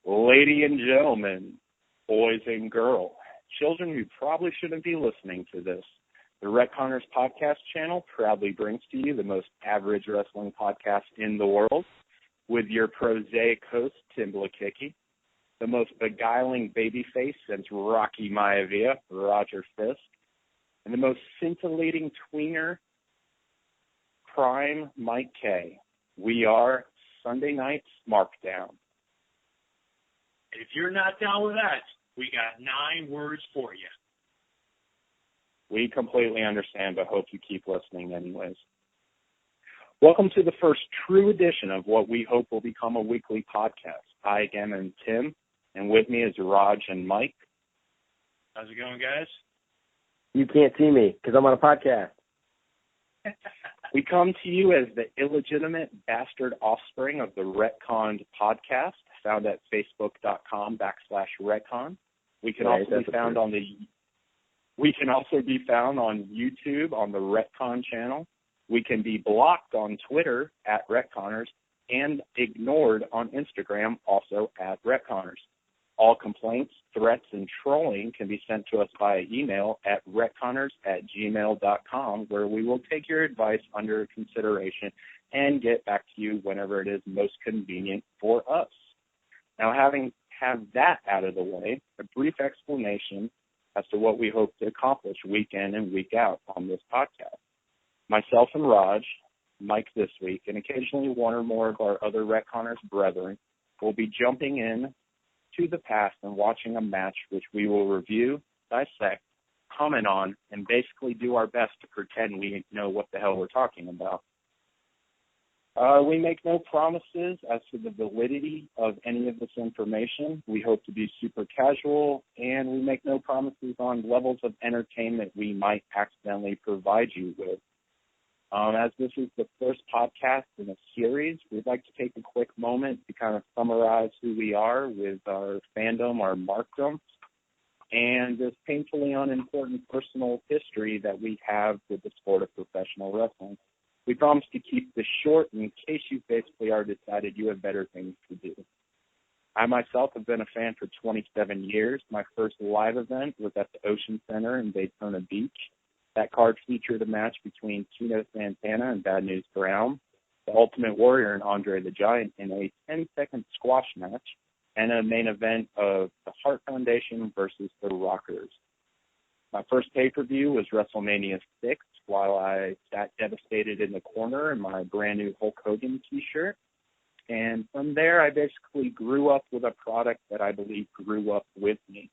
Ladies and gentlemen, boys and girls, children who probably shouldn't be listening to this, the RetConned podcast channel proudly brings to you the most average wrestling podcast in the world with your prosaic host, Tim Blakicki, the most beguiling babyface since Rocky Maivia, Roger Fisk, and the most scintillating tweener, prime Mike K. We are Sunday Night's Markdown. If you're not down with that, we got 9 words for you. We completely understand, but hope you keep listening anyways. Welcome to the first true edition of what we hope will become a weekly podcast. I again am Tim, and with me is Raj and Mike. How's it going, guys? You can't see me because I'm on a podcast. We come to you as the illegitimate bastard offspring of the RetConned podcast, found at facebook.com/RetConned. We can also be found on YouTube on the RetConned channel. We can be blocked on Twitter at RetConners and ignored on Instagram, also at RetConners. All complaints, threats, and trolling can be sent to us via email at retconners@gmail.com, where we will take your advice under consideration and get back to you whenever it is most convenient for us. Now, having had that out of the way, a brief explanation as to what we hope to accomplish week in and week out on this podcast. Myself and Raj, Mike this week, and occasionally one or more of our other RetConners brethren will be jumping in to the past and watching a match which we will review, dissect, comment on, and basically do our best to pretend we know what the hell we're talking about. We make no promises as to the validity of any of this information. We hope to be super casual, and we make no promises on levels of entertainment we might accidentally provide you with. As this is the first podcast in a series, we'd like to take a quick moment to kind of summarize who we are with our fandom, our markdom, and this painfully unimportant personal history that we have with the sport of professional wrestling. We promise to keep this short in case you basically are decided you have better things to do. I myself have been a fan for 27 years. My first live event was at the Ocean Center in Daytona Beach. That card featured a match between Tino Santana and Bad News Brown, the Ultimate Warrior and Andre the Giant in a 10-second squash match, and a main event of the Hart Foundation versus the Rockers. My first pay-per-view was WrestleMania 6, while I sat devastated in the corner in my brand-new Hulk Hogan t-shirt. And from there, I basically grew up with a product that I believe grew up with me.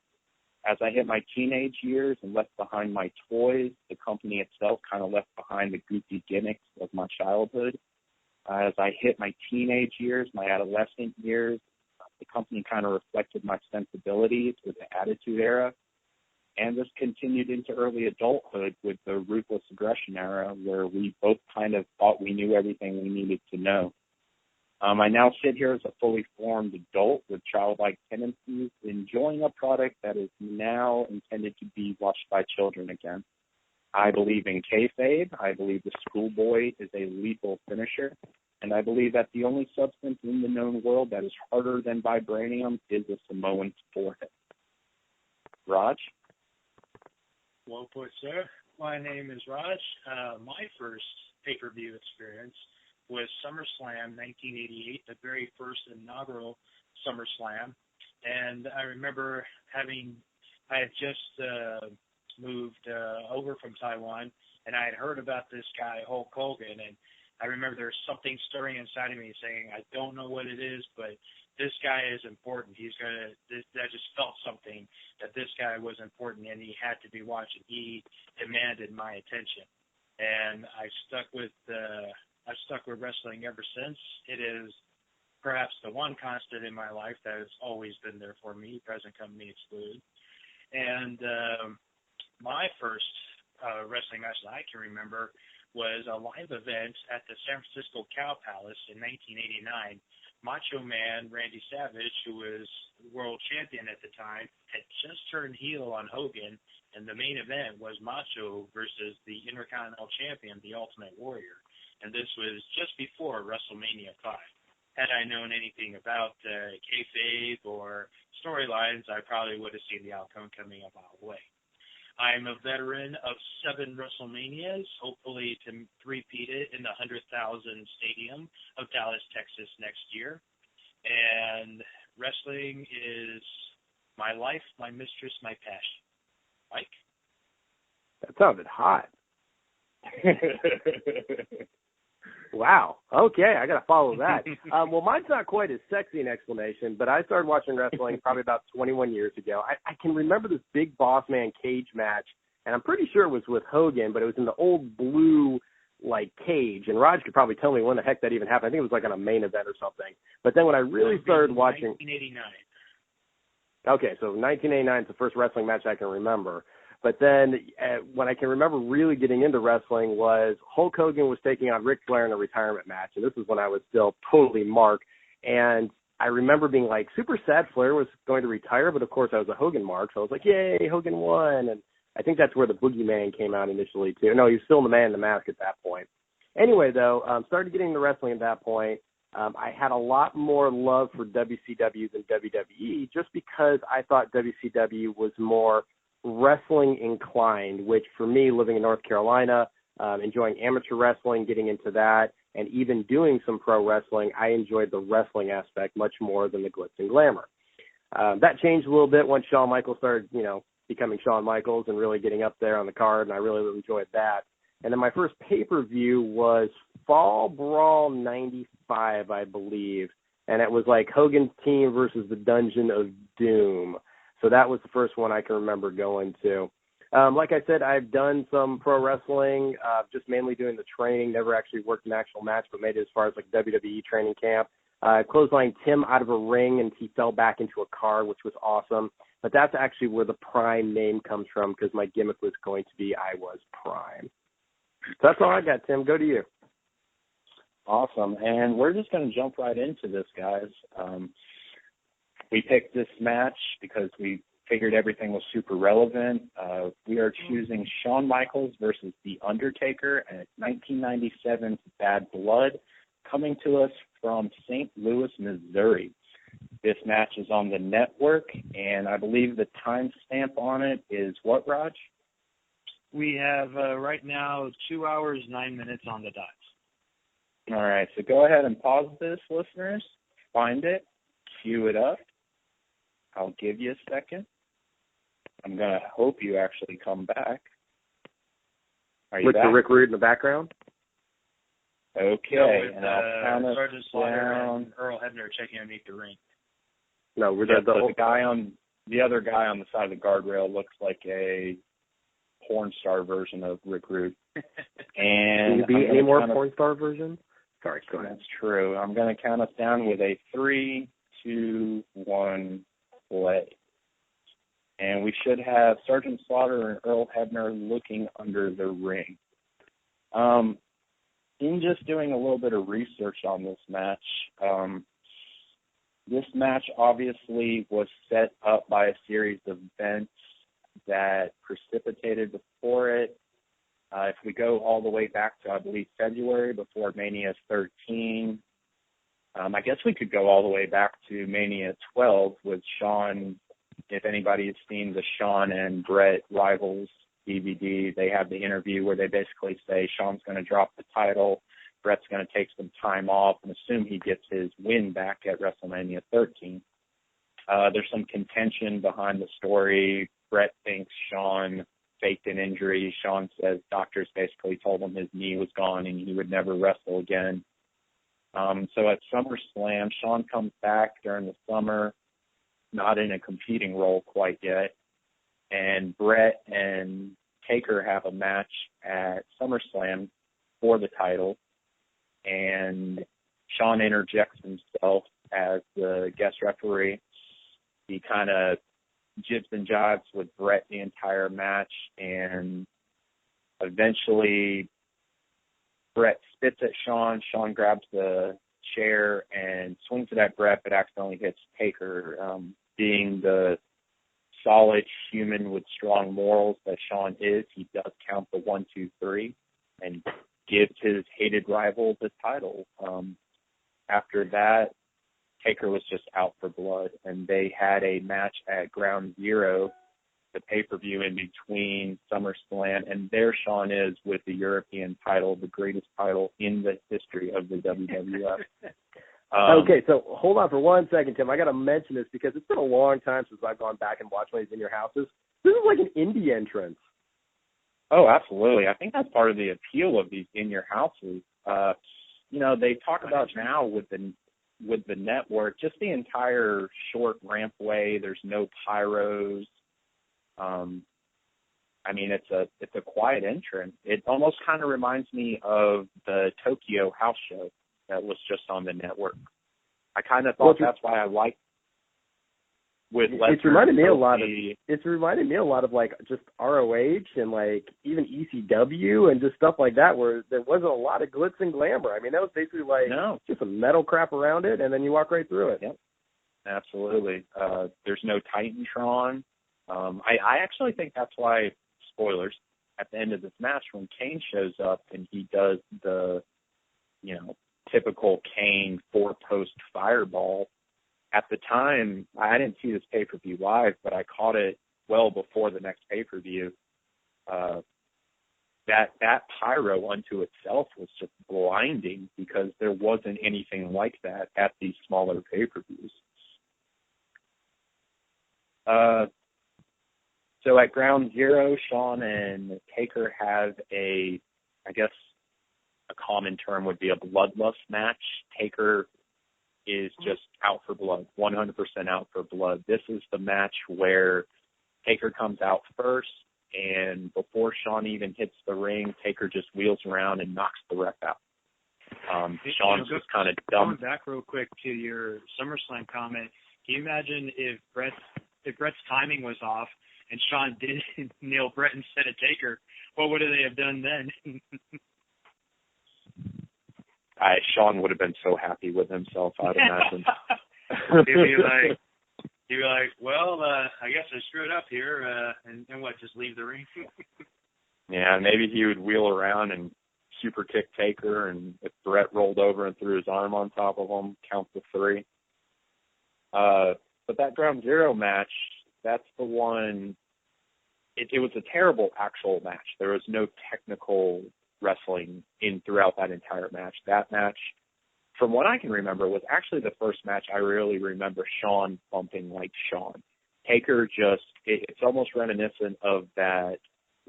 As I hit my teenage years and left behind my toys, the company itself kind of left behind the goofy gimmicks of my childhood. As I hit my teenage years, my adolescent years, the company kind of reflected my sensibilities with the Attitude Era. And this continued into early adulthood with the Ruthless Aggression Era, where we both kind of thought we knew everything we needed to know. I now sit here as a fully formed adult with childlike tendencies, enjoying a product that is now intended to be watched by children again. I believe in kayfabe. I believe the schoolboy is a lethal finisher. And I believe that the only substance in the known world that is harder than vibranium is a Samoan's forehead. Raj? Well put, sir. My name is Raj. My first pay-per-view experience was SummerSlam 1988, the very first inaugural SummerSlam. And I remember I had just moved over from Taiwan, and I had heard about this guy, Hulk Hogan, and I remember there was something stirring inside of me saying, I don't know what it is, but this guy is important. I just felt something that this guy was important, and he had to be watched, and he demanded my attention. And I stuck with wrestling ever since. It is perhaps the one constant in my life that has always been there for me, present company excluded. And my first wrestling match that I can remember was a live event at the San Francisco Cow Palace in 1989. Macho Man Randy Savage, who was world champion at the time, had just turned heel on Hogan, and the main event was Macho versus the Intercontinental Champion, the Ultimate Warrior. And this was just before WrestleMania 5. had I known anything about kayfabe or storylines, I probably would have seen the outcome coming a mile away. I'm a veteran of 7 WrestleManias, hopefully to repeat it in the 100,000 stadium of Dallas, Texas next year. And wrestling is my life, my mistress, my passion. Mike? That sounded hot. Wow. Okay, I got to follow that. Well, mine's not quite as sexy an explanation, but I started watching wrestling probably about 21 years ago. I can remember this Big Boss Man cage match, and I'm pretty sure it was with Hogan, but it was in the old blue, cage. And Raj could probably tell me when the heck that even happened. I think it was on a main event or something. But then when I really started watching... 1989. Okay, so 1989 is the first wrestling match I can remember. But then when I can remember really getting into wrestling was Hulk Hogan was taking on Ric Flair in a retirement match. And this is when I was still totally mark. And I remember being super sad Flair was going to retire. But, of course, I was a Hogan mark. So I was like, yay, Hogan won. And I think that's where the Boogeyman came out initially, too. No, he was still the Man in the Mask at that point. Anyway, though, started getting into wrestling at that point. I had a lot more love for WCW than WWE just because I thought WCW was more wrestling inclined, which for me, living in North Carolina, enjoying amateur wrestling, getting into that, and even doing some pro wrestling, I enjoyed the wrestling aspect much more than the glitz and glamour. That changed a little bit once Shawn Michaels started, becoming Shawn Michaels and really getting up there on the card, and I really enjoyed that. And then my first pay-per-view was Fall Brawl 95, I believe, and it was Hogan's team versus the Dungeon of Doom. So that was the first one I can remember going to. Like I said, I've done some pro wrestling, just mainly doing the training, never actually worked an actual match, but made it as far as WWE training camp. Clotheslined Tim out of a ring, and he fell back into a car, which was awesome. But that's actually where the Prime name comes from, because my gimmick was going to be I was Prime. So that's all I got, Tim. Go to you. Awesome. And we're just going to jump right into this, guys. We picked this match because we figured everything was super relevant. We are choosing Shawn Michaels versus The Undertaker at 1997's Bad Blood, coming to us from St. Louis, Missouri. This match is on the network, and I believe the timestamp on it is what, Raj? We have right now 2 hours, 9 minutes on the dot. All right, so go ahead and pause this, listeners. Find it, cue it up. I'll give you a second. I'm going to hope you actually come back. Are you with back? The Rick Rude in the background? Okay, no, with, and I'll count us Sergeant Slaughter down. and Earl Hebner checking underneath the ring. No, we're the other guy on the side of the guardrail looks like a porn star version of Rick Rude. And can you be any more porn star version? Sorry, go ahead. That's true. I'm going to count us down with a 3, 2, 1, play. And we should have Sergeant Slaughter and Earl Hebner looking under the ring. In just doing a little bit of research on this match obviously was set up by a series of events that precipitated before it. If we go all the way back to, I believe, February before Mania 13, I guess we could go all the way back to Mania 12 with Shawn. If anybody has seen the Shawn and Brett Rivals DVD, they have the interview where they basically say Shawn's going to drop the title, Brett's going to take some time off and assume he gets his win back at WrestleMania 13. There's some contention behind the story. Brett thinks Shawn faked an injury. Shawn says doctors basically told him his knee was gone and he would never wrestle again. So at SummerSlam, Shawn comes back during the summer, not in a competing role quite yet. And Brett and Taker have a match at SummerSlam for the title. And Shawn interjects himself as the guest referee. He kind of jibs and jibes with Brett the entire match, and eventually Brett spits at Shawn. Shawn grabs the chair and swings it at Brett, but accidentally hits Taker. Being the solid human with strong morals that Shawn is, he does count the 1, 2, 3 and gives his hated rival the title. after that, Taker was just out for blood, and they had a match at Ground Zero, the pay-per-view in between SummerSlam, and there Shawn is with the European title, the greatest title in the history of the WWF. Okay, so hold on for 1 second, Tim. I got to mention this because it's been a long time since I've gone back and watched one of these In Your Houses. This is like an indie entrance. Oh, absolutely. I think that's part of the appeal of these In Your Houses. They talk about now with the network, just the entire short rampway. There's no pyros. It's a quiet entrance. It almost kind of reminds me of the Tokyo house show that was just on the network. I kind of thought that's why I liked with Lesnar. It's reminded me a lot of. It's reminded me a lot of like just ROH and like even ECW and just stuff like that, where there wasn't a lot of glitz and glamour. I mean, that was basically like just some metal crap around it, and then you walk right through it. Yep, absolutely. There's no Titantron. I actually think that's why, spoilers, at the end of this match when Kane shows up and he does the, typical Kane 4-post fireball. At the time, I didn't see this pay-per-view live, but I caught it well before the next pay-per-view. That pyro unto itself was just blinding because there wasn't anything like that at these smaller pay-per-views. So at Ground Zero, Shawn and Taker have a common term would be a bloodlust match. Taker is just out for blood, 100% out for blood. This is the match where Taker comes out first, and before Shawn even hits the ring, Taker just wheels around and knocks the ref out. Shawn's just kind of dumb. Going back real quick to your SummerSlam comment, can you imagine if Brett's timing was off and Shawn did nail Brett instead of Taker, what would they have done then? Shawn would have been so happy with himself, I'd imagine. He'd be like, well, I guess I screwed up here, and what, just leave the ring? Yeah, maybe he would wheel around and super kick Taker, and if Brett rolled over and threw his arm on top of him, count to 3. But that Ground Zero match, that's the one, it was a terrible actual match. There was no technical wrestling throughout that entire match. That match, from what I can remember, was actually the first match I really remember Shawn bumping like Shawn. Taker it's almost reminiscent of that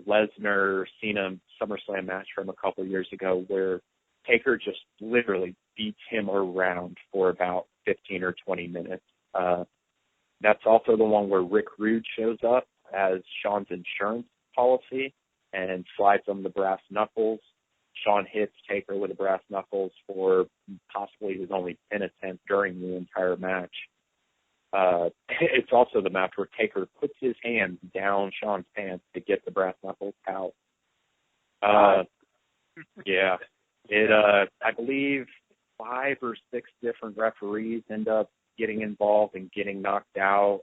Lesnar-Cena SummerSlam match from a couple of years ago where Taker just literally beats him around for about 15 or 20 minutes. That's also the one where Rick Rude shows up as Shawn's insurance policy and slides him the brass knuckles. Shawn hits Taker with the brass knuckles for possibly his only pin attempt during the entire match. It's also the match where Taker puts his hand down Shawn's pants to get the brass knuckles out. Yeah. I believe 5 or 6 different referees end up getting involved and getting knocked out.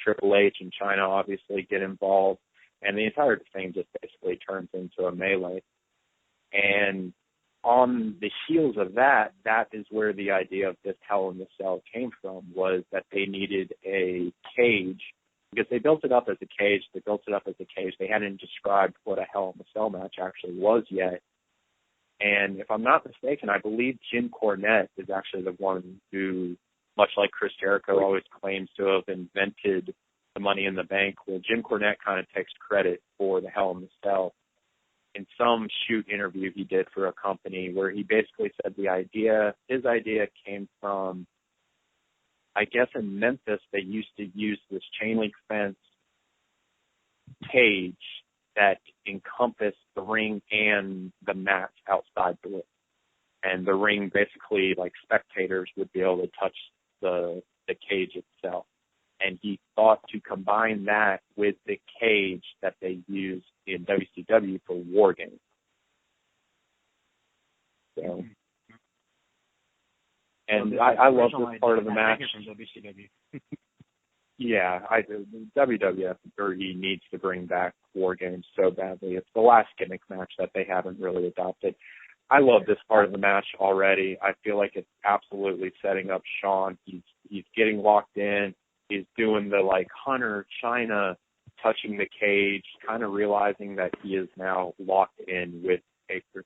Triple H and China obviously get involved. And the entire thing just basically turns into a melee. And on the heels of that is where the idea of this Hell in the Cell came from, was that they needed a cage, because they built it up as a cage. They hadn't described what a Hell in the Cell match actually was yet. And if I'm not mistaken, I believe Jim Cornette is actually the one who, much like Chris Jericho always claims to have invented the Money in the Bank, well, Jim Cornette kind of takes credit for the Hell in the Cell. In some shoot interview he did for a company where he basically said his idea came from, I guess in Memphis, they used to use this chain link fence cage that encompassed the ring and the mat outside the ring. And the ring basically, like spectators would be able to touch the cage itself. And he thought to combine that with the cage that they used in WCW for War Games. So, and I love this part of the match. From WCW. Yeah, WWF needs to bring back War Games so badly. It's the last gimmick match that they haven't really adopted. I love this part of the match already. I feel like it's absolutely setting up Shawn. He's getting locked in. He's doing the like Hunter China touching the cage, kind of realizing that he is now locked in with Taker.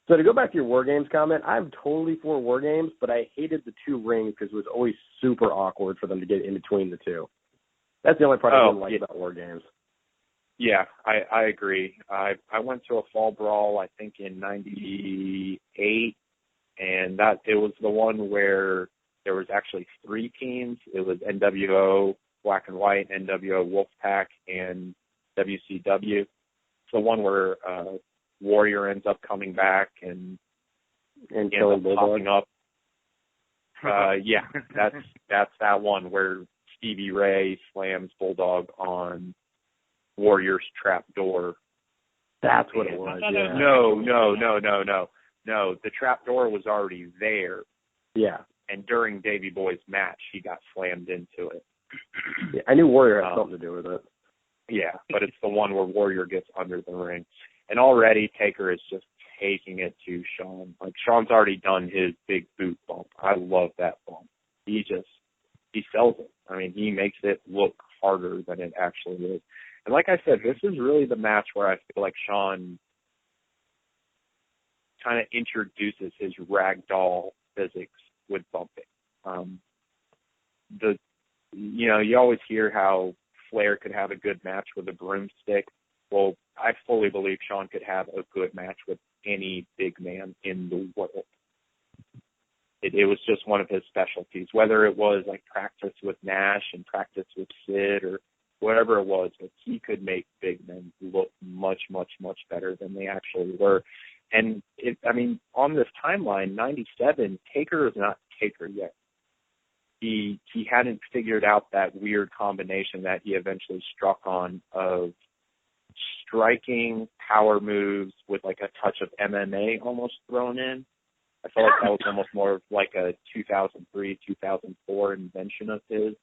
So to go back to your War Games comment, I'm totally for War Games, but I hated the two rings because it was always super awkward for them to get in between the two. That's the only part I didn't like about War Games. Yeah, I agree. I went to a fall brawl, I think, in '98, and that it was the one where there was actually three teams. It was NWO Black and White, NWO Wolfpack, and WCW. It's the one where Warrior ends up coming back and killing popping up. Yeah, that's that one where Stevie Ray slams Bulldog on Warrior's trap door. That's what it was. Yeah. No. The trap door was already there. Yeah. And during Davey Boy's match, he got slammed into it. Yeah, I knew Warrior had something to do with it. Yeah, but it's the one where Warrior gets under the ring. And already Taker is just taking it to Shawn. Like, Shawn's already done his big boot bump. I love that bump. He sells it. I mean, he makes it look harder than it actually is. And like I said, this is really the match where I feel like Shawn kind of introduces his ragdoll physics with bumping. You always hear how Flair could have a good match with a broomstick. Well, I fully believe Shawn could have a good match with any big man in the world. It was just one of his specialties, whether it was like practice with Nash and practice with Sid or whatever it was, but he could make big men look much, much, much better than they actually were. And on this timeline, 97, Taker is not Taker yet. He hadn't figured out that weird combination that he eventually struck on of striking power moves with like a touch of MMA almost thrown in. I felt like that was almost more of like a 2003, 2004 invention of his.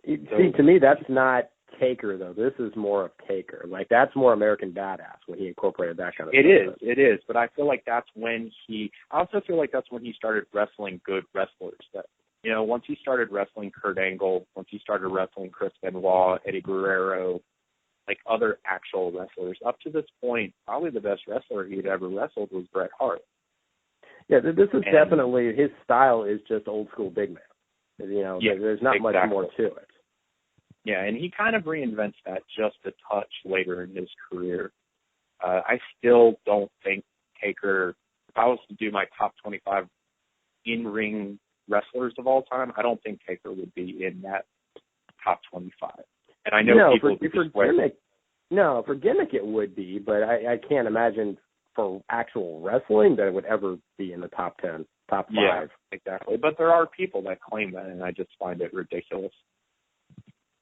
See, to me, that's not Taker, though. This is more of Taker. Like, that's more American Badass when he incorporated that kind of stuff. It is. But I feel like that's when I also feel like that's when he started wrestling good wrestlers. That, once he started wrestling Kurt Angle, once he started wrestling Chris Benoit, Eddie Guerrero, like other actual wrestlers, up to this point, probably the best wrestler he'd ever wrestled was Bret Hart. Yeah, this is definitely, his style is just old school big man. There's not much more to it. Yeah, and he kind of reinvents that just a touch later in his career. I still don't think Taker, if I was to do my top 25 in-ring wrestlers of all time, I don't think Taker would be in that top 25. And I know people for gimmick it would be, but I can't imagine for actual wrestling that it would ever be in the top 10, top 5. Yeah, exactly. But there are people that claim that, and I just find it ridiculous.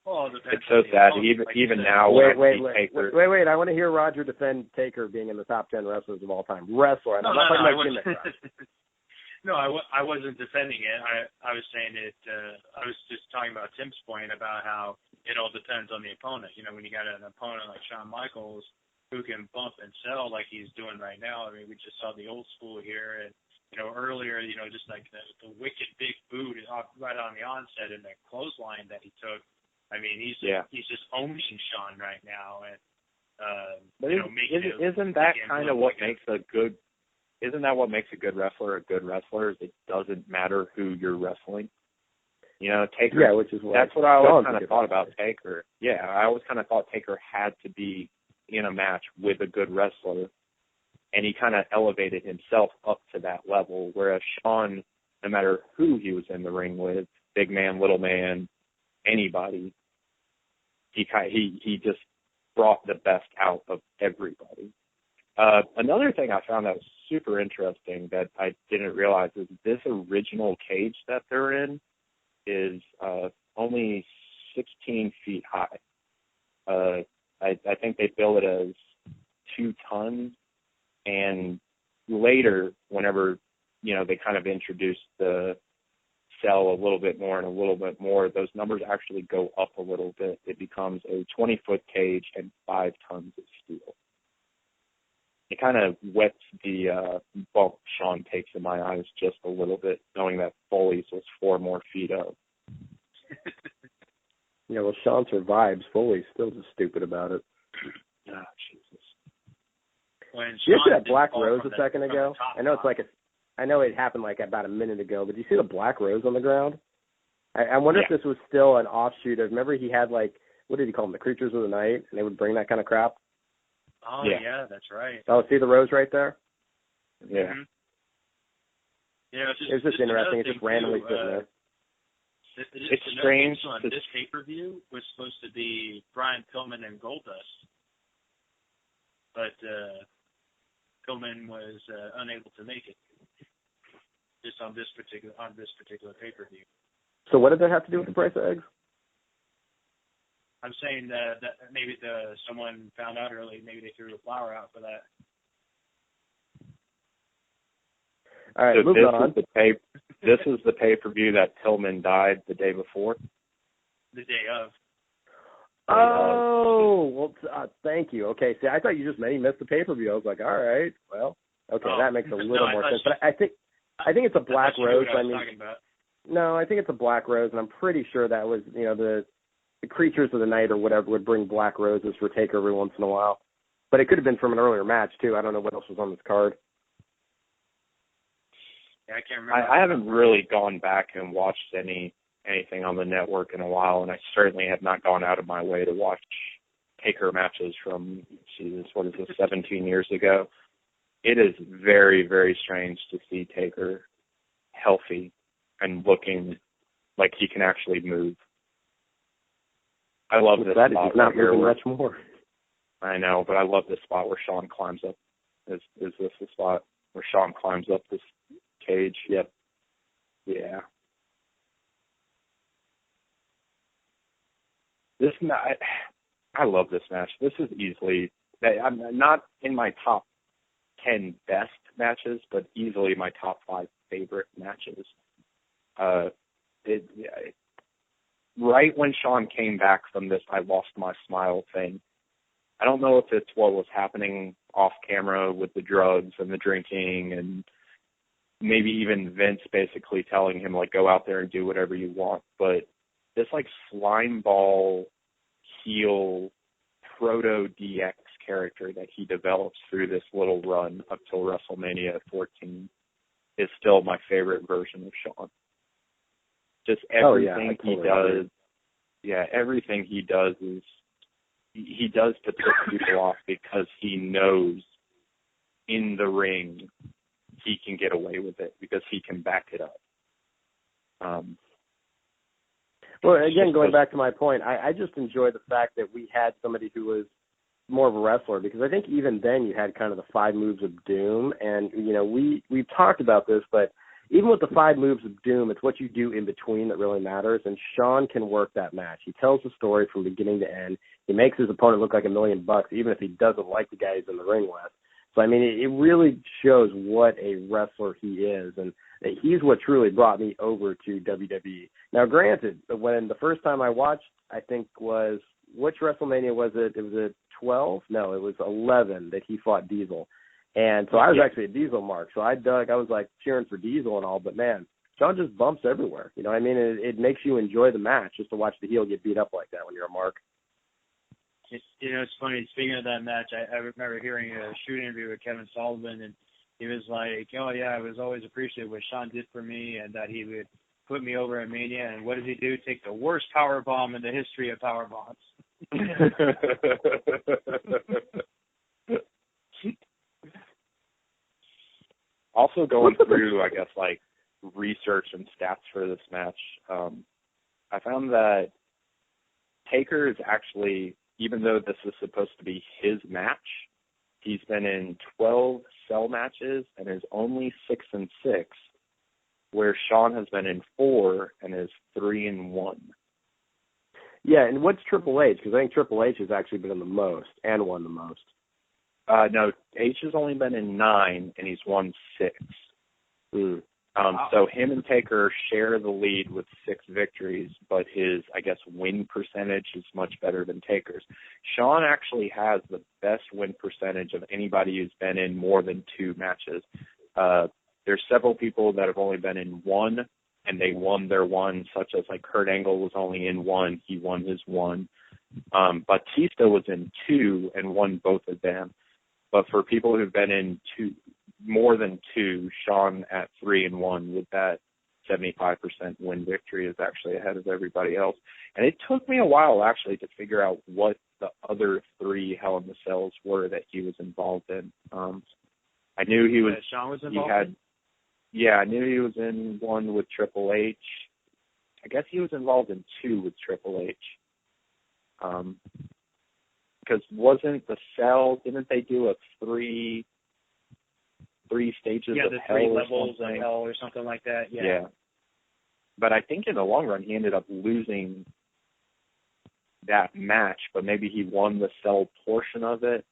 Well, it's so sad. Even now, wait! I want to hear Roger defend Taker being in the top 10 wrestlers of all time. Wrestler. I'm not talking about gimmick. No, I wasn't defending it. I was saying it. I was just talking about Tim's point about how it all depends on the opponent. When you got an opponent like Shawn Michaels who can bump and sell like he's doing right now. I mean, we just saw the old school here, and earlier, just like the wicked big boot right on the onset and the clothesline that he took. I mean, he's just owning Shawn right now, and isn't that kind of what makes a good? Isn't that what makes a good wrestler a good wrestler? Is it doesn't matter who you're wrestling. Taker. Yeah, which is that's what I always kind of thought about Taker. Yeah, I always kind of thought Taker had to be in a match with a good wrestler, and he kind of elevated himself up to that level. Whereas Shawn, no matter who he was in the ring with, big man, little man, anybody, he just brought the best out of everybody. Another thing I found that was super interesting that I didn't realize is this original cage that they're in is only 16 feet high. I think they bill it as 2 tons, and later, whenever they kind of introduced the sell a little bit more and a little bit more, those numbers actually go up a little bit. It becomes a 20-foot cage and 5 tons of steel. It kind of wets the bump Sean takes in my eyes just a little bit, knowing that Foley's was 4 more feet up. Yeah, well, Sean survives. Foley's still just stupid about it. Ah, Jesus. When You see Sean that black didn't fall rose from a second ago? I know it's like I know it happened like about a minute ago, but do you see the black rose on the ground? I wonder if this was still an offshoot of, remember he had like, what did he call them, the creatures of the night, and they would bring that kind of crap? Oh, yeah, that's right. Oh, see the rose right there? Yeah. Mm-hmm. Yeah, it's just interesting. It's just randomly sitting there. It's strange. This pay-per-view was supposed to be Brian Pillman and Goldust, but Pillman was unable to make it. Just on this particular pay-per-view. So what did that have to do with the price of eggs? I'm saying that maybe someone found out early. Maybe they threw a flower out for that. All right, so moving on. This is the pay-per-view that Pillman died the day before? The day of. Oh, well, thank you. Okay, see, I thought you just meant he missed the pay-per-view. I was like, all right, well, okay, that makes a little more sense. But I think it's a black rose. No, I think it's a black rose, and I'm pretty sure that was, the creatures of the night or whatever would bring black roses for Taker every once in a while. But it could have been from an earlier match, too. I don't know what else was on this card. Yeah, I can't remember. I haven't really gone back and watched anything on the network in a while, and I certainly have not gone out of my way to watch Taker matches from, 17 years ago. It is very, very strange to see Taker healthy and looking like he can actually move. I love this spot he's not here. Moving much more. I know, but I love this spot where Sean climbs up. Is this the spot where Sean climbs up this cage? Yep. Yeah. I love this match. This is easily, I'm not in my top 10 best matches, but easily my top 5 favorite matches. Right when Sean came back from this I lost my smile thing, I don't know if it's what was happening off camera with the drugs and the drinking and maybe even Vince basically telling him, like, go out there and do whatever you want, but this, like, slime ball heel proto DX character that he develops through this little run up till WrestleMania 14 is still my favorite version of Sean. Just everything he does. Yeah, everything he does is he does to piss people off because he knows in the ring he can get away with it because he can back it up. Well, again, going back to my point, I just enjoy the fact that we had somebody who was more of a wrestler, because I think even then you had kind of the 5 moves of doom, and we've talked about this, but even with the 5 moves of doom, it's what you do in between that really matters, and Sean can work that match. He tells the story from beginning to end. He makes his opponent look like $1 million, even if he doesn't like the guy he's in the ring with. So, I mean, it really shows what a wrestler he is, and he's what truly brought me over to WWE. Now, granted, when the first time I watched, I think was, which WrestleMania was it? It was at 12? No, it was 11 that he fought Diesel. And so I was actually a Diesel mark. So I was like cheering for Diesel and all, but man, Sean just bumps everywhere. You know what I mean? It makes you enjoy the match just to watch the heel get beat up like that when you're a mark. It's funny, speaking of that match, I remember hearing a shoot interview with Kevin Sullivan, and he was like, oh, yeah, I was always appreciative what Sean did for me and that he would put me over at Mania. And what does he do? Take the worst power bomb in the history of power bombs. Also going through, I guess, like research and stats for this match, I found that Taker is actually, even though this is supposed to be his match, he's been in 12 cell matches and is only 6-6, where Sean has been in 4 and is 3-1. Yeah, and what's Triple H? Because I think Triple H has actually been in the most and won the most. No, H has only been in 9 and he's won 6. So him and Taker share the lead with 6 victories, but his, I guess, win percentage is much better than Taker's. Shawn actually has the best win percentage of anybody who's been in more than 2 matches. There's several people that have only been in 1, and they won their 1, such as like Kurt Angle was only in 1. He won his 1. Batista was in 2 and won both of them. But for people who've been in more than 2, Shawn at 3 and 1 with that 75% win victory is actually ahead of everybody else. And it took me a while actually to figure out what the other 3 Hell in the Cells were that he was involved in. I knew he was. Shawn was involved. I knew he was in 1 with Triple H. I guess he was involved in 2 with Triple H. Because wasn't the Cell? Didn't they do a 3 stages of hell? 3 levels of hell or something like that. Yeah. But I think in the long run he ended up losing that match, but maybe he won the Cell portion of it.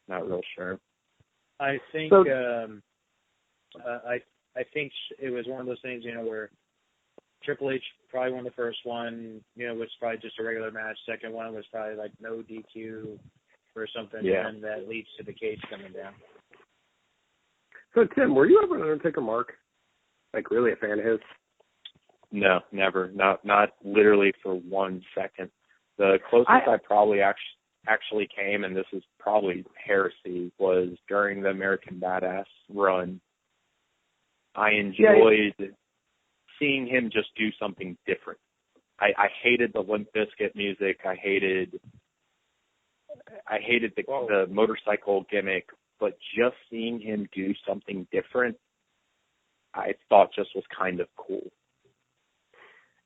Not real sure. I think I think it was one of those things, where Triple H probably won the first one, was probably just a regular match. Second one was probably like no DQ or something, and that leads to the cage coming down. So, Tim, were you ever an Undertaker mark? Like, really a fan of his? No, never. Not literally for 1 second. The closest I probably actually came, and this is probably heresy, was during the American Badass run. I enjoyed seeing him just do something different. I hated the Limp Bizkit music. I hated the motorcycle gimmick, but just seeing him do something different, I thought just was kind of cool.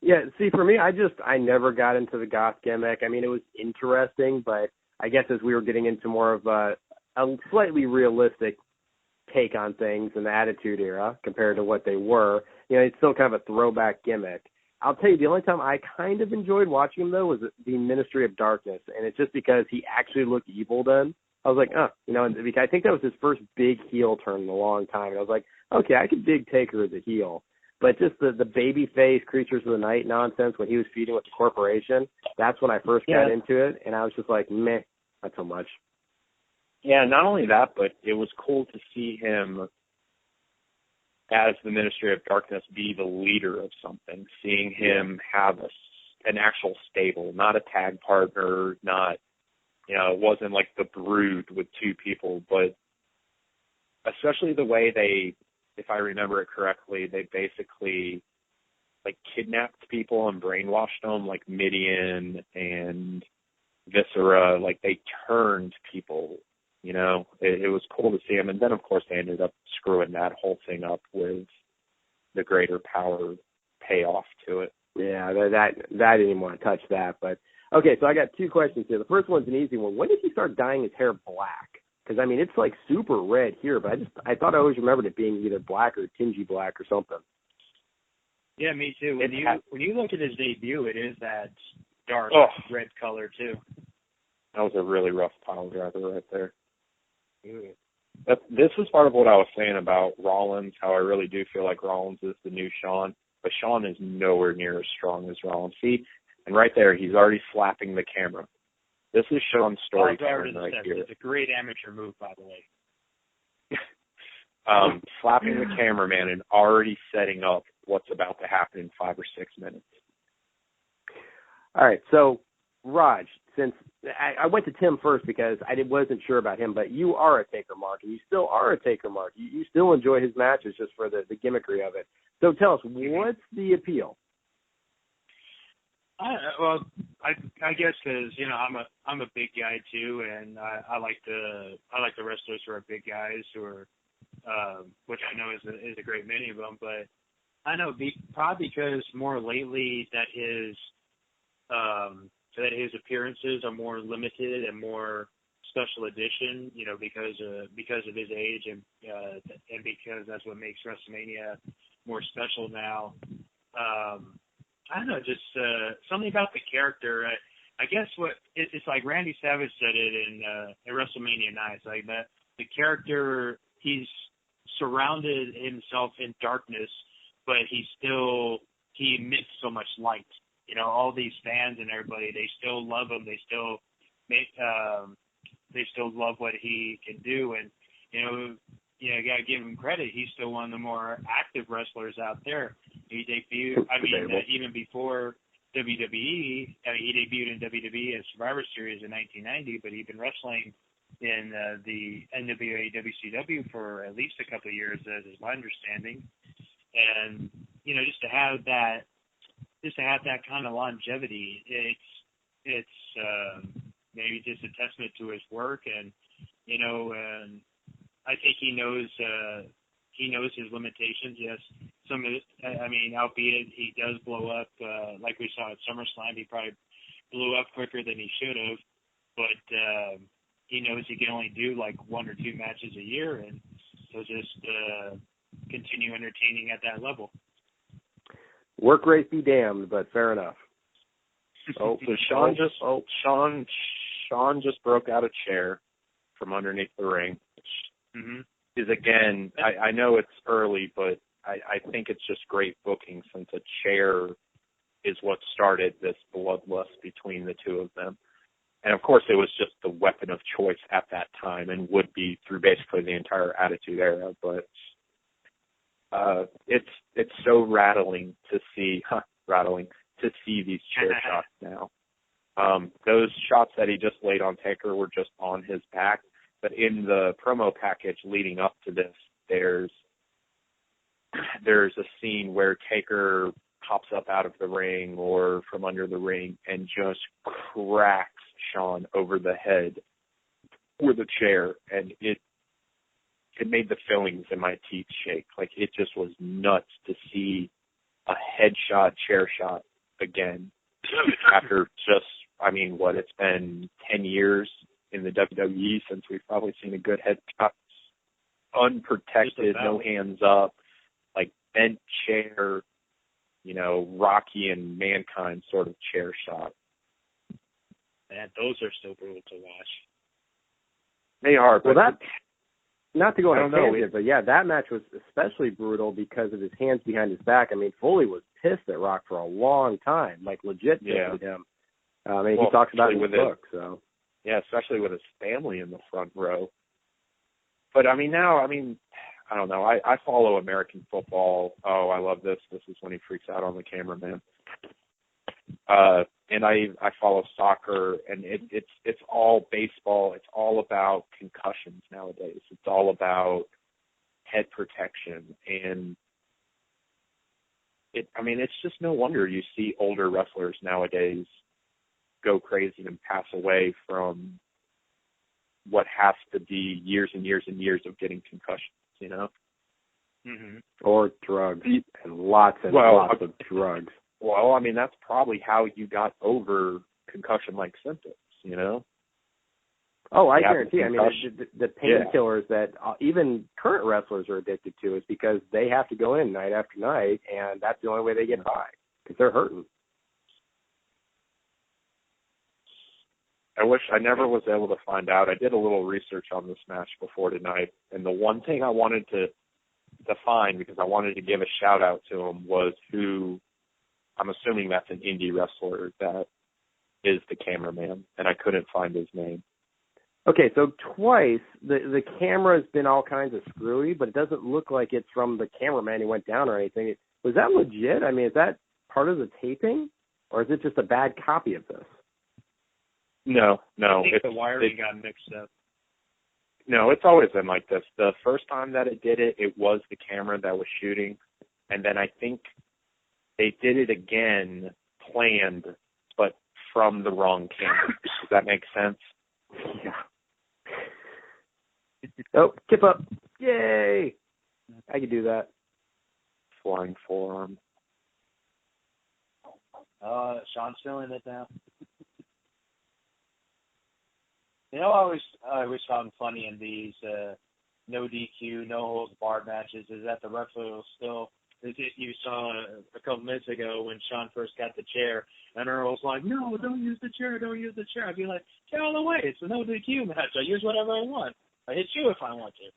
Yeah, see, for me, I never got into the goth gimmick. I mean, it was interesting, but I guess as we were getting into more of a slightly realistic take on things in the Attitude Era compared to what they were, it's still kind of a throwback gimmick. I'll tell you, the only time I kind of enjoyed watching him, though, was the Ministry of Darkness, and it's just because he actually looked evil then. I was like, because I think that was his first big heel turn in a long time, and I was like, okay, I could dig Taker as a heel. But just the baby face Creatures of the Night nonsense when he was feuding with the corporation, that's when I first got into it, and I was just like, meh, not so much. Yeah, not only that, but it was cool to see him as the Ministry of Darkness be the leader of something, seeing him have an actual stable, not a tag partner, not, it wasn't like the Brood with 2 people, but especially the way they, if I remember it correctly, they basically like kidnapped people and brainwashed them, like Midian and Viscera, like they turned people. It was cool to see him. And then, of course, they ended up screwing that whole thing up with the greater power payoff to it. Yeah, that I didn't even want to touch that. But, okay, so I got 2 questions here. The first one's an easy one. When did he start dyeing his hair black? Because, I mean, it's like super red here, but I thought I always remembered it being either black or tingy black or something. Yeah, me too. When you look at his debut, it is that dark red color, too. That was a really rough pile driver right there. This was part of what I was saying about Rollins, how I really do feel like Rollins is the new Shawn, but Shawn is nowhere near as strong as Rollins. See, and right there, he's already slapping the camera. This is Shawn's storytelling right here. It's a great amateur move, by the way. Slapping the cameraman and already setting up what's about to happen in 5 or 6 minutes. All right, so Raj, since I went to Tim first because I wasn't sure about him, but you are a Taker mark, and you still are a Taker mark. You still enjoy his matches just for the gimmickry of it. So tell us, what's the appeal? I guess because I'm a big guy too, and I like the wrestlers who are big guys who are, which I know is a great many of them, but I know probably because more lately that his appearances are more limited and more special edition, because of his age and because that's what makes WrestleMania more special now. I don't know, just something about the character. I guess it's like Randy Savage said it in WrestleMania 9. It's like that the character, he's surrounded himself in darkness but he emits so much light. You know, all these fans and everybody, they still love him. They still love what he can do. And, you gotta give him credit. He's still one of the more active wrestlers out there. He debuted, even before WWE, he debuted in WWE as Survivor Series in 1990, but he'd been wrestling in the NWA WCW for at least a couple of years, as is my understanding. And, just to have that kind of longevity, it's maybe just a testament to his work, and and I think he knows his limitations. Yes, some of it, albeit he does blow up, like we saw at SummerSlam, he probably blew up quicker than he should have, but he knows he can only do like 1 or 2 matches a year, and he'll just continue entertaining at that level. Work rate be damned, but fair enough. So Sean just broke out a chair from underneath the ring, which is, again, I know it's early, but I think it's just great booking, since a chair is what started this bloodlust between the two of them. And, of course, it was just the weapon of choice at that time, and would be through basically the entire Attitude Era. But it's so rattling to see these chair shots now. Those shots that he just laid on Taker were just on his back, but in the promo package leading up to this, there's a scene where Taker pops up out of the ring or from under the ring and just cracks Sean over the head with a chair, and it made the fillings in my teeth shake. Like, it just was nuts to see a headshot chair shot again after just, it's been 10 years in the WWE since we've probably seen a good headshot, unprotected, no hands up, like bent chair, Rocky and Mankind sort of chair shot. Man, those are still brutal to watch. They are, but not to go on a tangent, but that match was especially brutal because of his hands behind his back. Foley was pissed at Rock for a long time, like legit pissed at him. He talks about it in the book, so. Yeah, especially with his family in the front row. But, now, I don't know. I follow American football. Oh, I love this. This is when he freaks out on the cameraman. And I follow soccer, and it's all baseball. It's all about concussions nowadays. It's all about head protection. And it's just no wonder you see older wrestlers nowadays go crazy and pass away from what has to be years and years and years of getting concussions, Or drugs, and lots of drugs. Well, that's probably how you got over concussion-like symptoms, Oh, I guarantee. The painkillers that even current wrestlers are addicted to is because they have to go in night after night, and that's the only way they get by, because they're hurting. I wish I never was able to find out. I did a little research on this match before tonight, and the one thing I wanted to find, because I wanted to give a shout-out to him, was who, I'm assuming that's an indie wrestler that is the cameraman, and I couldn't find his name. Okay, so twice the camera's been all kinds of screwy, but it doesn't look like it's from the cameraman who went down or anything. Was that legit? Is that part of the taping, or is it just a bad copy of this? No. I think the wiring got mixed up. No, it's always been like this. The first time that it did it, it was the camera that was shooting, and then I think they did it again, planned, but from the wrong camera. Does that make sense? Yeah. Oh, tip up. Yay! I could do that. Flying forearm. Sean's feeling it now. I always found funny in these no DQ, no holds barred matches is that the referee will still. You saw a couple minutes ago when Sean first got the chair, and Earl's like, "No, don't use the chair, don't use the chair." I'd be like, "Get out of the way! It's a no DQ match. I use whatever I want. I hit you if I want to."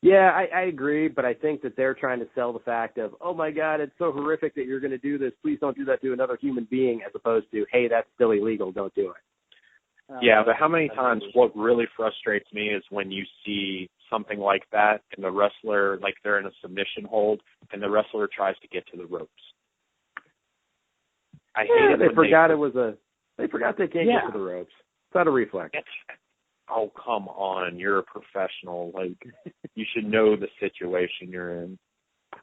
Yeah, I agree, but I think that they're trying to sell the fact of, oh my God, it's so horrific that you're going to do this. Please don't do that to another human being, as opposed to, hey, that's still illegal. Don't do it. Yeah, but how many times, what really frustrates me is when you see something like that and the wrestler, like they're in a submission hold and the wrestler tries to get to the ropes. I hate it. They forgot they forgot they can't get to the ropes. It's not a reflex. Oh, come on. You're a professional. Like, you should know the situation you're in.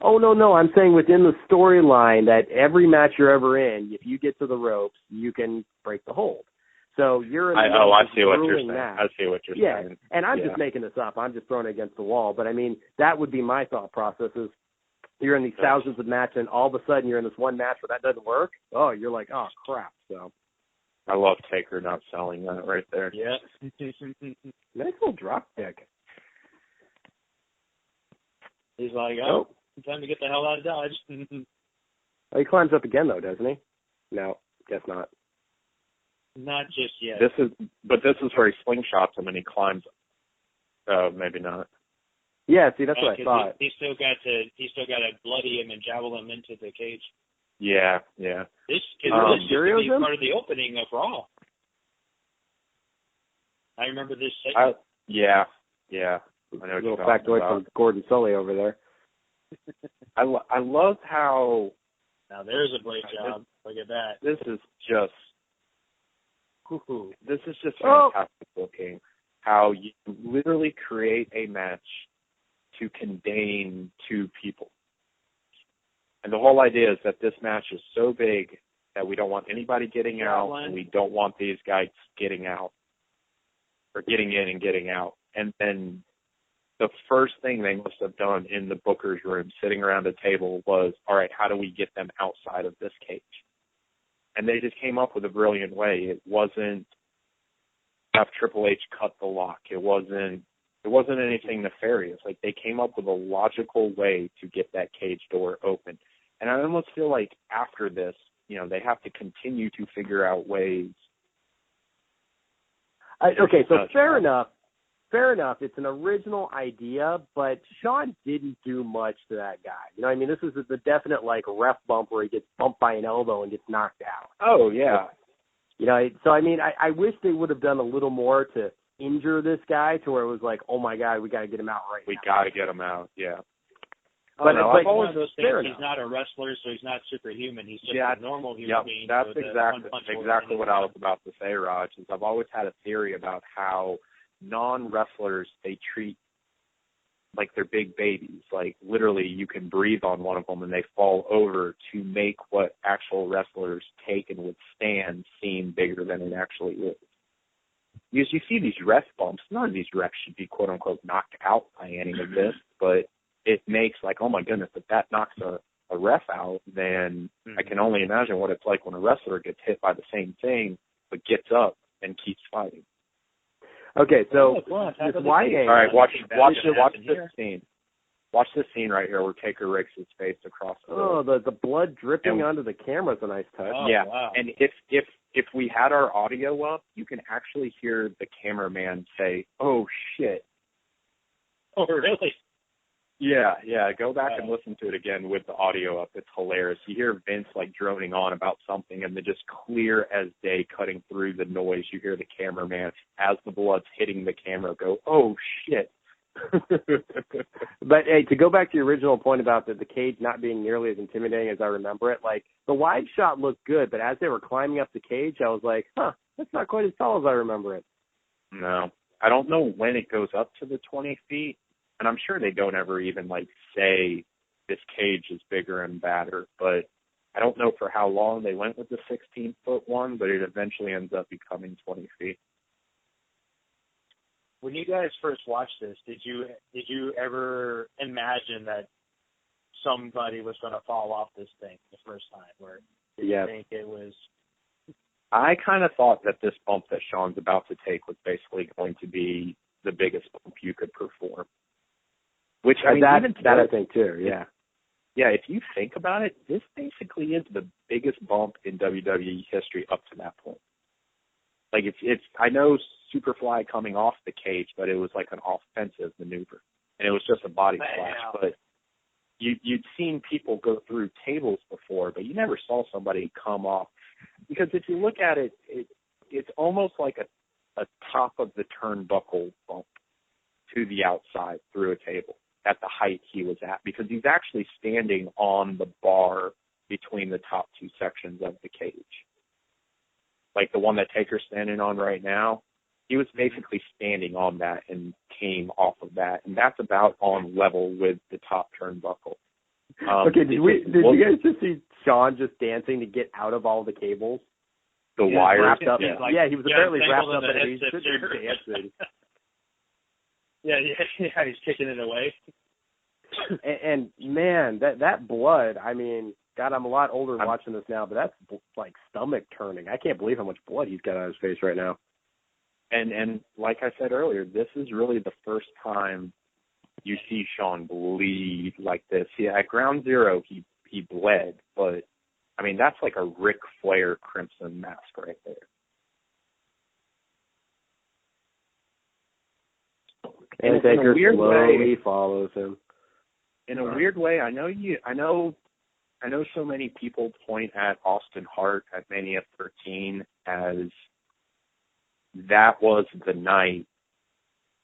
Oh, no. I'm saying within the storyline that every match you're ever in, if you get to the ropes, you can break the hold. So you're in the I see what you're saying. match. I see what you're saying. And I'm just making this up. I'm just throwing it against the wall. But, I mean, that would be my thought process is you're in these thousands of matches, and all of a sudden you're in this one match where that doesn't work. Oh, you're like, oh, crap. So I love Taker not selling that right there. Yeah. Nice little drop kick. He's like, oh, time to get the hell out of Dodge. He climbs up again, though, doesn't he? No, guess not. Not just yet. This is where he slingshots him and he climbs. Maybe not. Yeah, see, that's what I thought. He still got to bloody him and javel him into the cage. Yeah. This used to be part of the opening of Raw. I remember this segment. Yeah. I know a little factoid from Gordon Sully over there. I love how. Now there's a great job. Look at that. This is just fantastic looking. How you literally create a match to contain two people. And the whole idea is that this match is so big that we don't want anybody getting out, and we don't want these guys getting out, or getting in and getting out. And then the first thing they must have done in the booker's room, sitting around a table, was, all right, how do we get them outside of this cage? And they just came up with a brilliant way. It wasn't have Triple H cut the lock. It wasn't anything nefarious. Like, they came up with a logical way to get that cage door open. And I almost feel like after this, they have to continue to figure out ways. Okay, so fair enough. It's an original idea, but Shawn didn't do much to that guy. You know what I mean? This is the definite, ref bump where he gets bumped by an elbow and gets knocked out. Oh, yeah. So, I mean, I wish they would have done a little more to injure this guy to where it was like, oh, my God, we got to get him out right now. We got to get him out, yeah. But I've always those things. He's not a wrestler, so he's not superhuman. He's just a normal human being. That's exactly what I was about to say, Raj. Is I've always had a theory about how non-wrestlers, they treat like they're big babies. Like, literally, you can breathe on one of them and they fall over to make what actual wrestlers take and withstand seem bigger than it actually is. Because you see these ref bumps, none of these refs should be quote-unquote knocked out by any of this, but it makes oh my goodness, if that knocks a ref out, then I can only imagine what it's like when a wrestler gets hit by the same thing but gets up and keeps fighting. Okay, so this YA. All right, watch this scene. Watch this scene right here where Taker rakes his face across the blood dripping onto the camera is a nice touch. Yeah, wow. And if we had our audio up, you can actually hear the cameraman say, "Oh shit." Oh, really? Yeah. Go back and listen to it again with the audio up. It's hilarious. You hear Vince droning on about something, and then just clear as day, cutting through the noise, you hear the cameraman, as the blood's hitting the camera, go, "Oh shit." But hey, to go back to your original point about the cage not being nearly as intimidating as I remember it, the wide shot looked good, but as they were climbing up the cage, I was like, that's not quite as tall as I remember it. No, I don't know when it goes up to the 20 feet. And I'm sure they don't ever even say this cage is bigger and badder, but I don't know for how long they went with the 16-foot one, but it eventually ends up becoming 20 feet. When you guys first watched this, did you ever imagine that somebody was going to fall off this thing the first time? Or did you think it was? I kind of thought that this bump that Shawn's about to take was basically going to be the biggest bump you could perform. Which I think too, yeah. Yeah, if you think about it, this basically is the biggest bump in WWE history up to that point. It's I know Superfly coming off the cage, but it was like an offensive maneuver. and it was just a body splash. But you'd seen people go through tables before, but you never saw somebody come off. Because if you look at it, it's almost like a top of the turnbuckle bump to the outside through a table at the height he was at, because he's actually standing on the bar between the top two sections of the cage. Like the one that Taker's standing on right now, he was basically standing on that and came off of that, and that's about on level with the top turnbuckle. Okay, did you guys just see Sean just dancing to get out of all the cables? The wire wrapped up. Yeah, he was apparently wrapped up in it. He's just dancing. He's kicking it away. And man, that blood, I mean, God, I'm a lot older watching this now, but that's like stomach turning. I can't believe how much blood he's got on his face right now. And like I said earlier, this is really the first time you see Sean bleed like this. Yeah, at Ground Zero, he bled, but I mean, that's like a Ric Flair crimson mask right there. And Taker slowly follows him. In a weird way, I know so many people point at Austin Hart at Mania 13 as that was the night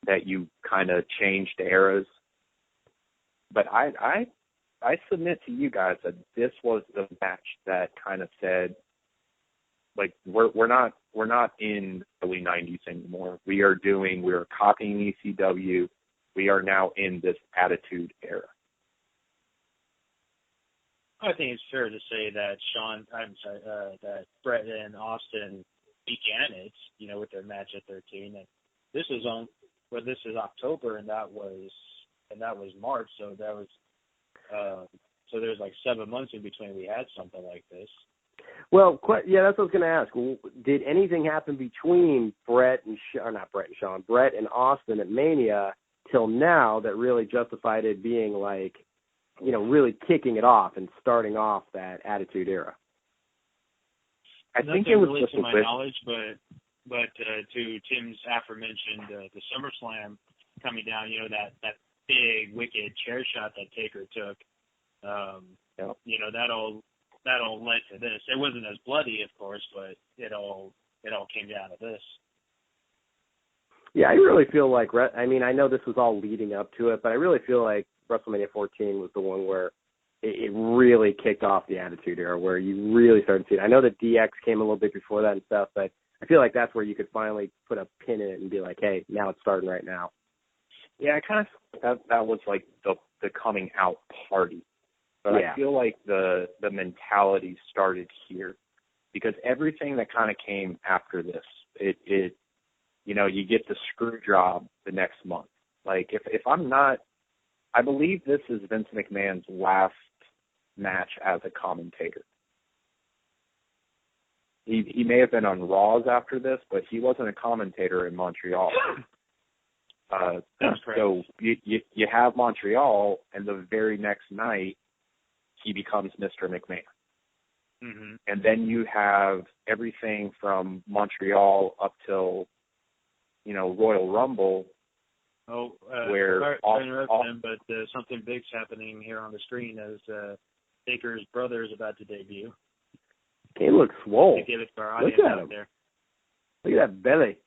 that you kind of changed eras. But I submit to you guys that this was the match that kind of said, like, we're not in the early 90s anymore. We're copying ECW. We are now in this Attitude Era. I think it's fair to say that that Bret and Austin began it, with their match at 13, and this is October, and that was March, so that was so there's like 7 months in between we had something like this. Well, that's what I was going to ask. Did anything happen between Bret and Austin at Mania till now that really justified it being like, really kicking it off and starting off that Attitude Era? I think it was really just to my knowledge, but to Tim's aforementioned the SummerSlam coming down, that big wicked chair shot that Taker took, that all led to this. It wasn't as bloody, of course, but it all came down to this. Yeah, I really feel like, I know this was all leading up to it, but I really feel like WrestleMania 14 was the one where it really kicked off the Attitude Era, where you really started to see it. I know that DX came a little bit before that and stuff, but I feel like that's where you could finally put a pin in it and be like, hey, now it's starting right now. Yeah, I kind of that was like the coming out party. But yeah. I feel like the mentality started here, because everything that kind of came after this, it you get the screw job the next month. Like if I'm not, I believe this is Vince McMahon's last match as a commentator. He may have been on Raws after this, but he wasn't a commentator in Montreal. So you have Montreal, and the very next night, he becomes Mr. McMahon. Mm-hmm. And then you have everything from Montreal up till, Royal Rumble. Where but something big's happening here on the screen as Taker's brother is about to debut. He looks swole. To give it to our audience Look at out him. there. Look at that belly.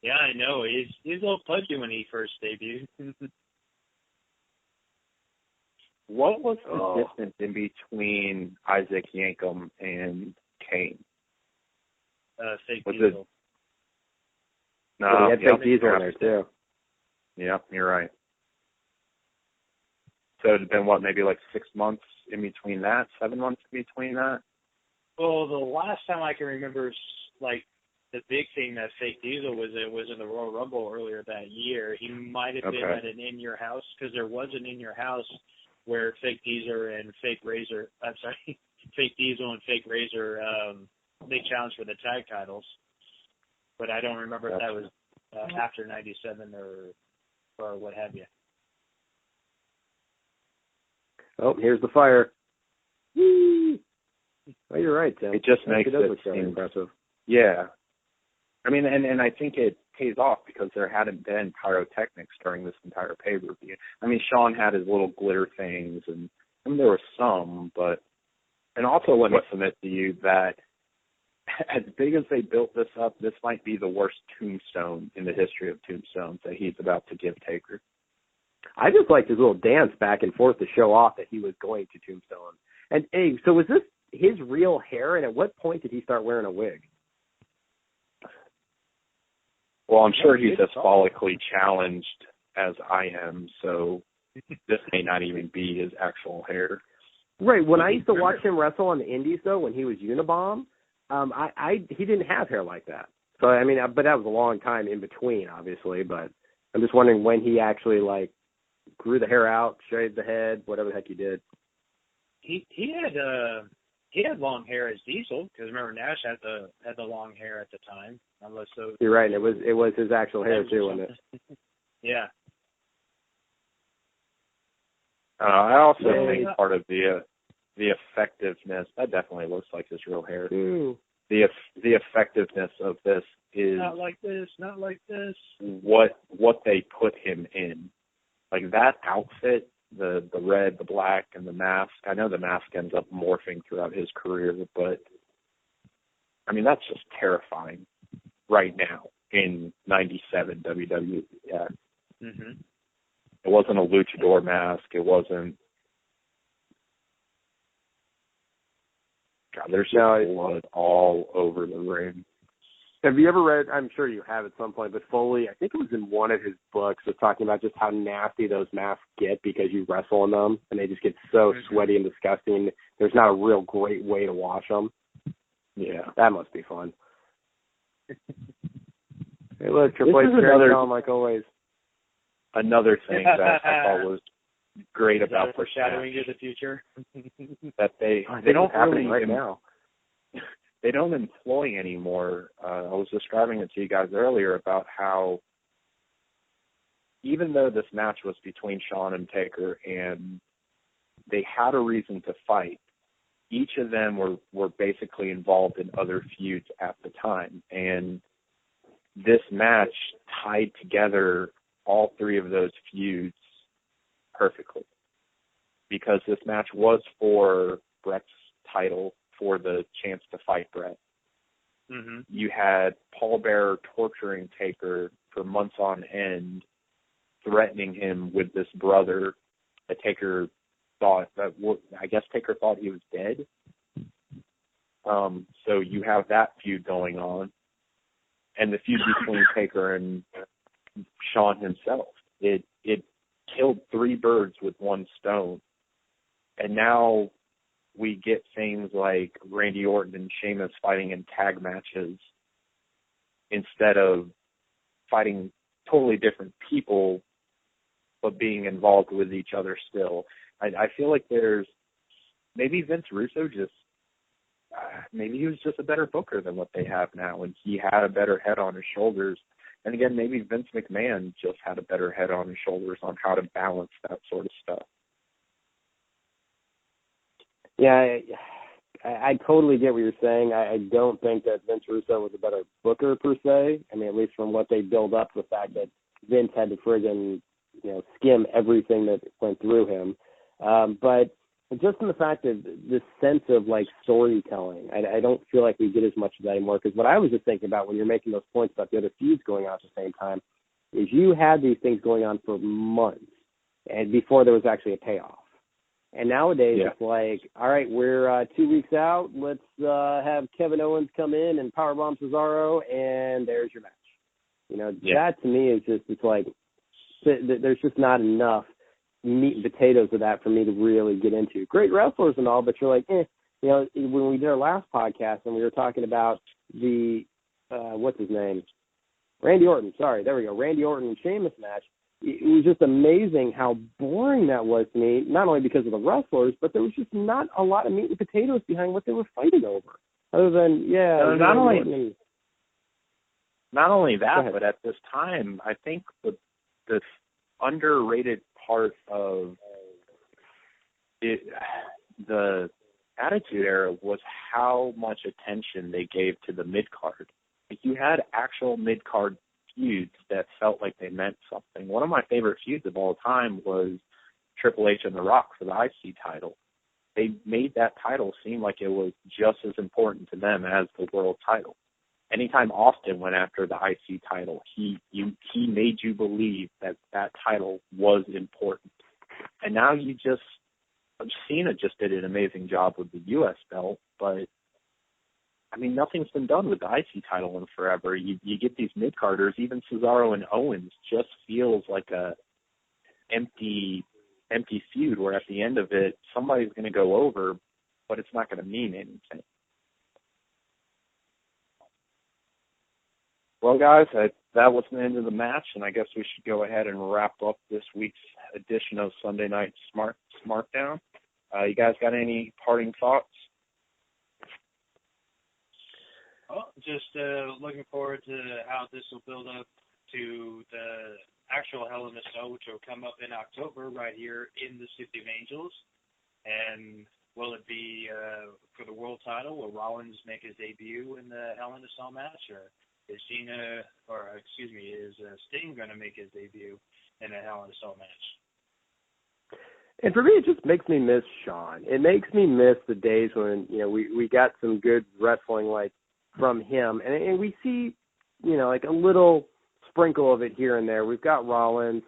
Yeah, I know. He's a little pudgy when he first debuted. What was the distance in between Isaac Yankem and Kane? Fake Diesel. No, he had Fake Diesel on there too. Yeah, you're right. So it had been, maybe like 6 months in between that, 7 months in between that? Well, the last time I can remember, like, the big thing that Fake Diesel was in the Royal Rumble earlier that year. He might have been at an In Your House, because there was an In Your House where Fake Diesel and Fake Razor, Fake Diesel and Fake Razor, they challenged for the tag titles. But I don't remember if that was after 97 or what have you. Oh, here's the fire. Whee! You're right, Tim. It just makes it look seem impressive. Yeah. I mean, and I think it pays off because there hadn't been pyrotechnics during this entire pay-per-view. I mean, Sean had his little glitter things, and I mean, there were some, but, and also let me submit to you that as big as they built this up, this might be the worst tombstone in the history of tombstones that he's about to give Taker. I just liked his little dance back and forth to show off that he was going to tombstone. And, hey, so was this his real hair, and at what point did he start wearing a wig? Well, I'm sure he's as follically challenged as I am, so this may not even be his actual hair. Right. When I used to watch him wrestle on the Indies, though, when he was Unabomb, he didn't have hair like that. So, I mean, but that was a long time in between, obviously. But I'm just wondering when he actually, like, grew the hair out, shaved the head, whatever the heck he did. He had long hair as Diesel, because remember Nash had the long hair at the time. Unless so. You're right. It was his actual hair too, wasn't it? Yeah. I also think part of the effectiveness, that definitely looks like his real hair. Ooh. The effectiveness of this is not like this. What they put him in, like that outfit, the red, the black, and the mask. I know the mask ends up morphing throughout his career, but I mean that's just terrifying right now in '97 WWE. Yeah. Mm-hmm. It wasn't a luchador mask. It wasn't. God, there's blood all over the ring. Have you ever read, I'm sure you have at some point, but Foley, I think it was in one of his books, was talking about just how nasty those masks get because you wrestle in them, and they just get so sweaty and disgusting. There's not a real great way to wash them. Yeah. That must be fun. Hey, look, Triple H carrying on like always. Another thing that I thought was great about foreshadowing to the future. That they don't really right now. They don't employ anymore. I was describing it to you guys earlier about how even though this match was between Shawn and Taker and they had a reason to fight, each of them were basically involved in other feuds at the time. And this match tied together all three of those feuds perfectly. Because this match was for Brett's title, for the chance to fight Brett. Mm-hmm. You had Paul Bearer torturing Taker for months on end, threatening him with this brother that Taker thought I guess Taker thought he was dead. So you have that feud going on, and the feud between Taker and Shawn himself. It killed three birds with one stone, and now we get things like Randy Orton and Sheamus fighting in tag matches instead of fighting totally different people but being involved with each other still. I feel like there's maybe Vince Russo maybe he was just a better booker than what they have now, and he had a better head on his shoulders. And again, maybe Vince McMahon just had a better head on his shoulders on how to balance that sort of stuff. Yeah, I totally get what you're saying. I don't think that Vince Russo was a better booker per se. I mean, at least from what they build up, the fact that Vince had to friggin', skim everything that went through him. But just in the fact that this sense of, like, storytelling, I don't feel like we get as much of that anymore. Because what I was just thinking about when you're making those points about the other feuds going on at the same time is you had these things going on for months and before there was actually a payoff. And nowadays it's like, all right, we're 2 weeks out. Let's have Kevin Owens come in and powerbomb Cesaro, and there's your match. That to me is just, it's like, there's just not enough meat and potatoes of that for me to really get into. Great wrestlers and all, but you're like, when we did our last podcast and we were talking about the, what's his name? Randy Orton. Sorry, there we go. Randy Orton and Sheamus match. It was just amazing how boring that was to me, not only because of the wrestlers, but there was just not a lot of meat and potatoes behind what they were fighting over. Other than, not only that, but at this time, I think the underrated part of it, the Attitude Era, was how much attention they gave to the mid-card. Like, you had actual mid-card feuds that felt like they meant something. One of my favorite feuds of all time was Triple H and The Rock for the IC title. They made that title seem like it was just as important to them as the world title. Anytime Austin went after the IC title, he made you believe that that title was important. And now Cena just did an amazing job with the U.S. belt, but I mean, nothing's been done with the IC title in forever. You get these mid-carders, even Cesaro and Owens just feels like a empty feud where at the end of it, somebody's going to go over, but it's not going to mean anything. Well, guys, that was the end of the match, and I guess we should go ahead and wrap up this week's edition of Sunday Night Smartdown. You guys got any parting thoughts? Well, just looking forward to how this will build up to the actual Hell in a Cell, which will come up in October right here in the City of Angels. And will it be for the world title? Will Rollins make his debut in the Hell in a Cell match, or is Sting going to make his debut in a Hell in a Cell match? And for me, it just makes me miss Shawn. It makes me miss the days when, we got some good wrestling like from him. And we see, like a little sprinkle of it here and there. We've got Rollins.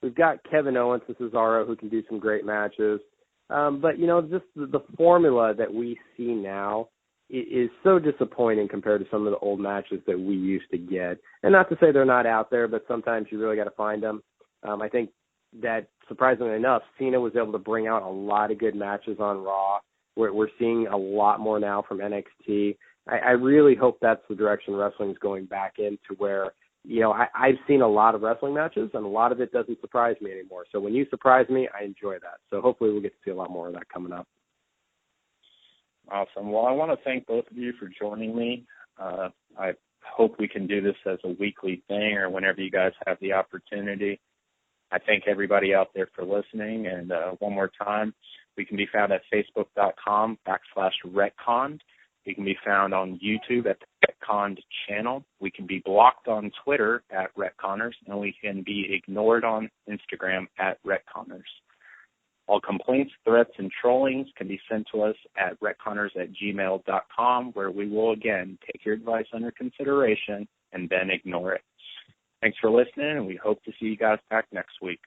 We've got Kevin Owens and Cesaro who can do some great matches. But, just the formula that we see now is so disappointing compared to some of the old matches that we used to get. And not to say they're not out there, but sometimes you really got to find them. I think that, surprisingly enough, Cena was able to bring out a lot of good matches on Raw. We're seeing a lot more now from NXT. I really hope that's the direction wrestling is going back into, where, I've seen a lot of wrestling matches, and a lot of it doesn't surprise me anymore. So when you surprise me, I enjoy that. So hopefully we'll get to see a lot more of that coming up. Awesome. Well, I want to thank both of you for joining me. I hope we can do this as a weekly thing or whenever you guys have the opportunity. I thank everybody out there for listening. And one more time, we can be found at facebook.com/RetConned. We can be found on YouTube at the RetConned channel. We can be blocked on Twitter at RetConners, and we can be ignored on Instagram at RetConners. All complaints, threats, and trollings can be sent to us at retconners@gmail.com, where we will, again, take your advice under consideration and then ignore it. Thanks for listening, and we hope to see you guys back next week.